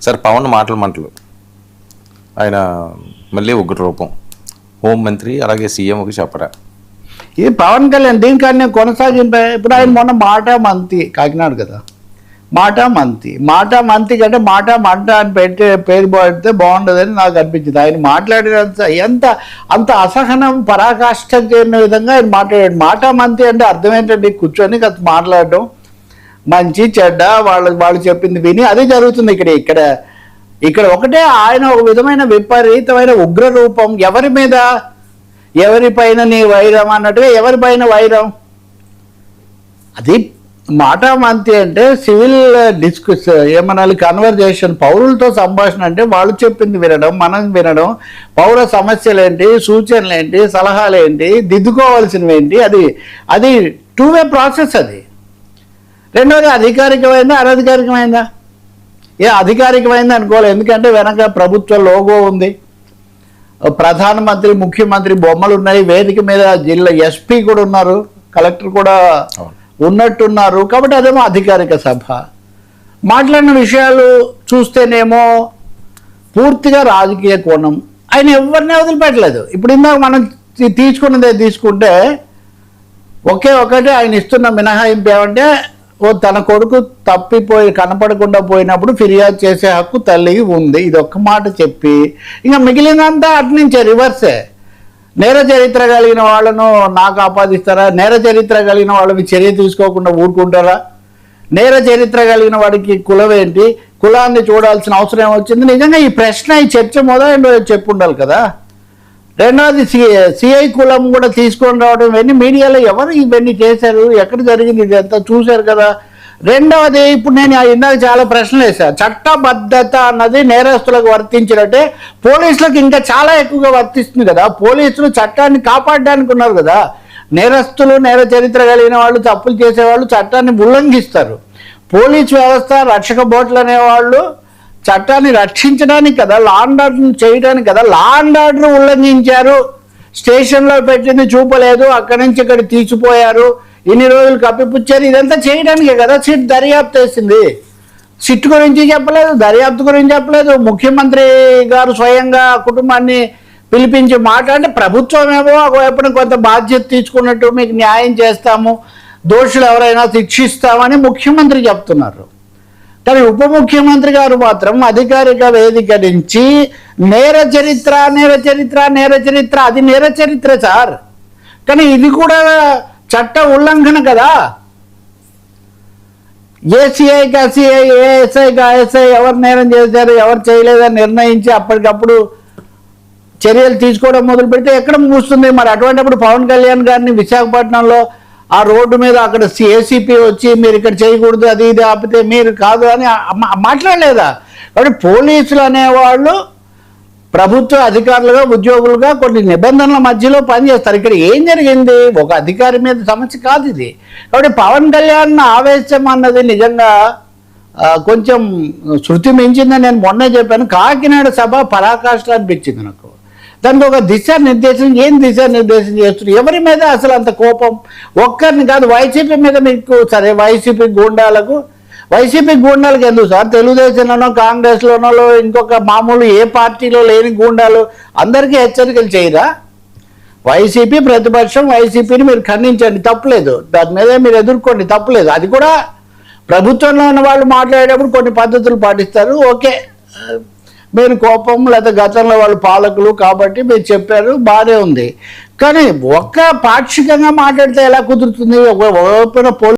Sir Pawan మాటలు ఆయన మళ్ళీ ఉగ్ర రూపం హోంమంత్రి అలాగే సీఎంకి చెప్పరా? ఇది పవన్ కళ్యాణ్ దీనికన్నా కొనసాగింపే. ఇప్పుడు ఆయన మొన్న మాట మంతి కాకినాడ కదా, మాట మంతి కంటే మాట మంట అని పేరు పెడితే బాగుండదని నాకు అనిపించింది. ఆయన మాట్లాడినంత అంత అసహనం పరాకాష్ఠ చేయని విధంగా ఆయన మాట్లాడాడు. మాట మంతి అంటే అర్థం ఏంటంటే కూర్చొని కాస్త మాట్లాడడం, మంచి చెడ్డ వాళ్ళు చెప్పింది విని అదే జరుగుతుంది ఇక్కడ ఒకటే. ఆయన ఒక విధమైన విపరీతమైన ఉగ్ర రూపం. ఎవరిపైన నీ వైరం అన్నట్టుగా ఎవరిపైన వైరం? అది మాట మంతి అంటే సివిల్ డిస్కస్ ఏమనాలి, కన్వర్జేషన్, పౌరులతో సంభాషణ అంటే వాళ్ళు చెప్పింది వినడం, మనం వినడం, పౌర సమస్యలు ఏంటి, సూచనలు ఏంటి, సలహాలు ఏంటి, దిద్దుకోవాల్సినవి ఏంటి, అది టూ వే ప్రాసెస్. అది రెండోది అధికారికమైందా అనధికారికమైందా? అధికారికమైంది అనుకోవాలి, ఎందుకంటే వెనక ప్రభుత్వ లోగో ఉంది, ప్రధానమంత్రి ముఖ్యమంత్రి బొమ్మలు ఉన్నాయి, వేదిక మీద జిల్లా ఎస్పీ కూడా ఉన్నారు, కలెక్టర్ కూడా ఉన్నట్టున్నారు. కాబట్టి అదేమో అధికారిక సభ. మాట్లాడిన విషయాలు చూస్తేనేమో పూర్తిగా రాజకీయ కోణం. ఆయన ఎవరిని వదిలిపెట్టలేదు. ఇప్పుడు ఇందాక మనం తీసుకుంటే ఒకటి ఆయన ఇస్తున్న మినహాయింపు ఏమంటే, తన కొడుకు తప్పిపోయి కనపడకుండా పోయినప్పుడు ఫిర్యాదు చేసే హక్కు తల్లికి ఉంది. ఇది ఒక్క మాట చెప్పి ఇంకా మిగిలినంతా అటు నుంచే రివర్సే. నేర చరిత్ర కలిగిన వాళ్ళను నాకు ఆపాదిస్తారా? నేర చరిత్ర కలిగిన వాళ్ళని చర్య తీసుకోకుండా ఊరుకుంటారా? నేర చరిత్ర కలిగిన వాడికి కులం ఏంటి, కులాన్ని చూడాల్సిన అవసరం ఏమొచ్చింది? నిజంగా ఈ ప్రశ్న, ఈ చర్చ మొదలు చెప్పు ఉండాలి కదా. రెండవది సిఐ కులం కూడా తీసుకొని రావడం, ఇవన్నీ మీడియాలో ఎవరు ఇవన్నీ చేశారు, ఎక్కడ జరిగింది, ఇదంతా చూశారు కదా. రెండవది, ఇప్పుడు నేను ఇందాక చాలా ప్రశ్నలు వేశాను. చట్టబద్ధత అన్నది నేరస్తులకు వర్తించినట్టే పోలీసులకు ఇంకా చాలా ఎక్కువగా వర్తిస్తుంది కదా. పోలీసులు చట్టాన్ని కాపాడడానికి ఉన్నారు కదా. నేరస్తులు, నేర చరిత్ర కలిగిన వాళ్ళు, తప్పులు చేసేవాళ్ళు చట్టాన్ని ఉల్లంఘిస్తారు. పోలీసు వ్యవస్థ, రక్షక బోట్లు అనేవాళ్ళు చట్టాన్ని రక్షించడానికి కదా, లా అండ్ ఆర్డర్ చేయడానికి కదా. లా అండ్ ఆర్డర్ ఉల్లంఘించారు, స్టేషన్లో పెట్టింది చూపలేదు, అక్కడి నుంచి ఇక్కడ తీసిపోయారు, ఇన్ని రోజులు కప్పిపుచ్చారు, ఇదంతా చేయడానికే కదా సిట్ దర్యాప్తు వేసింది. సిట్ గురించి చెప్పలేదు, దర్యాప్తు గురించి చెప్పలేదు. ముఖ్యమంత్రి గారు స్వయంగా కుటుంబాన్ని పిలిపించి మాట్లాడి ప్రభుత్వం ఏమో ఒకవైపున కొంత బాధ్యత తీసుకున్నట్టు మీకు న్యాయం చేస్తాము, దోషులు ఎవరైనా శిక్షిస్తామని ముఖ్యమంత్రి చెప్తున్నారు. కానీ ఉప ముఖ్యమంత్రి గారు మాత్రం అధికారిక వేదిక నుంచి నేర చరిత్ర అది నేర చరిత్ర సార్. కానీ ఇది కూడా చట్ట ఉల్లంఘన కదా. ఏసీఐగా సిఐ, ఏఎస్ఐగా ఎస్ఐ ఎవరు నేరం చేశారు, ఎవరు చేయలేదని నిర్ణయించి అప్పటికప్పుడు చర్యలు తీసుకోవడం మొదలు పెడితే ఎక్కడ ముగుస్తుంది? మరి అటువంటిప్పుడు పవన్ కళ్యాణ్ గారిని విశాఖపట్నంలో ఆ రోడ్డు మీద అక్కడ ఏసీపీ వచ్చి మీరు ఇక్కడ చేయకూడదు, అది ఇది ఆపితే మీరు కాదు అని మాట్లాడలేదా? కాబట్టి పోలీసులు అనేవాళ్ళు ప్రభుత్వ అధికారులుగా, ఉద్యోగులుగా కొన్ని నిబంధనల మధ్యలో పనిచేస్తారు. ఇక్కడ ఏం జరిగింది? ఒక అధికారి మీద సమస్య కాదు ఇది. కాబట్టి పవన్ కళ్యాణ్ ఆవేశం అన్నది నిజంగా కొంచెం శృతి మించిందని నేను మొన్నే చెప్పాను. కాకినాడ సభ పరాకాష్ఠ అనిపించింది నాకు. దానికి ఒక దిశానిర్దేశం, ఏం దిశానిర్దేశం చేస్తున్నారు? ఎవరి మీద అసలు అంత కోపం? ఒక్కరిని కాదు, వైసీపీ మీద మీకు సరే, వైసీపీ గూండాలకు ఎందుకు సార్? తెలుగుదేశంలోనో కాంగ్రెస్లోనో ఇంకొక మామూలు ఏ పార్టీలో లేని గూండాలు అందరికీ హెచ్చరికలు చేయరా? వైసీపీ ప్రతిపక్షం, వైసీపీని మీరు ఖండించండి, తప్పులేదు. దాని మీద మీరు ఎదుర్కోండి, తప్పులేదు. అది కూడా ప్రభుత్వంలో ఉన్న వాళ్ళు మాట్లాడేటప్పుడు కొన్ని పద్ధతులు పాటిస్తారు, ఓకే. మీరు కోపం లేదా గతంలో వాళ్ళు పాలకులు కాబట్టి మీరు చెప్పారు, బాగానే ఉంది. కానీ ఒక్క పాక్షికంగా మాట్లాడితే ఎలా కుదురుతుంది? ఒక